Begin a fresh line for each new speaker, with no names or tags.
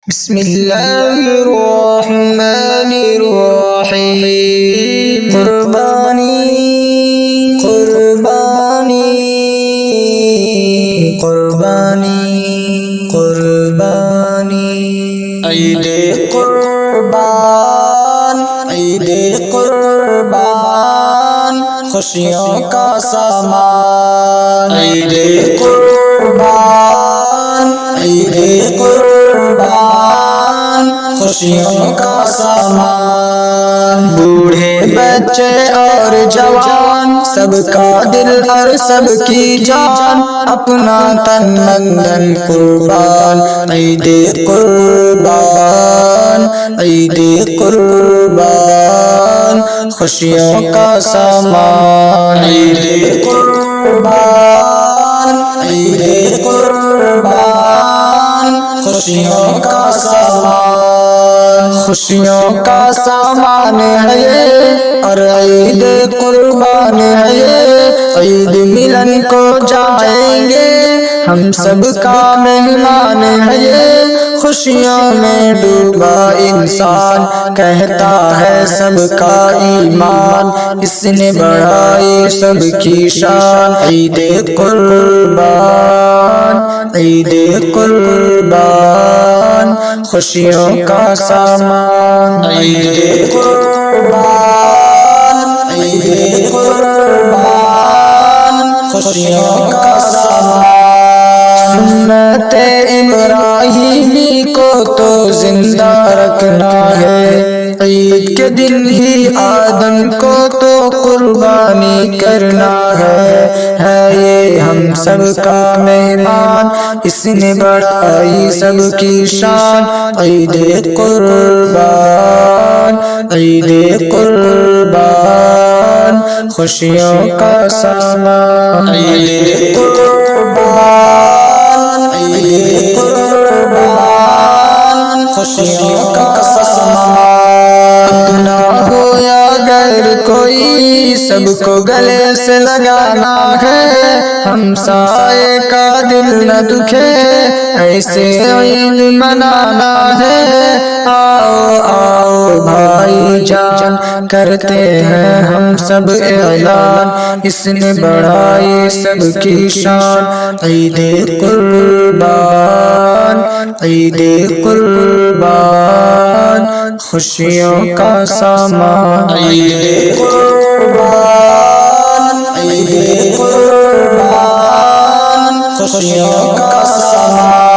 بسم اللہ الرحمن الرحیم قربانی قربانی قربانی قربانی عید قربان عید قربان خوشیوں کا سامان عید قربان عید قربان خوشیوں کا سامان بوڑھے بچے اور جوان سب کا دل اور سب کی جان اپنا تن من دھن قربان عید قربان عید قربان خوشیوں کا سامان عید قربان عید قربان خوشیوں کا سامان خوشیوں کا سامان ہے یہ اور عید قربان ہے یہ عید ملن کو جائیں گے ہم سب کا مہمان ہے یہ خوشیوں میں ڈوبا انسان کہتا ہے سب کا ایمان اس نے بڑھائی سب کی شان عید قربان عید قربان خوشیوں کا سامان عید قربان عید قربان خوشیوں کا سامان سنت ابراہیمی کو تو زندہ رکھنا ہے عید کے دن ہی آدم کو تو قربانی کرنا ہے یہ ہم سب کا مہمان اس نے بڑھائی سب کی شان عید قربان عید قربان خوشیوں کا سامان عید قربان عید قربان خوشیوں کا سامان اپنا ہو یا غیر کوئی سب کو گلے سے لگانا ہے ہمسائے کا دل نہ دکھے ایسے عید منانا ہے آؤ آؤ بھائی جان کرتے ہیں ہم سب اعلان اس نے بڑھائی سب کی شان عید قربان عید قربان خوشیوں کا سامان عید قربان عید قربان خوشیوں کا سامان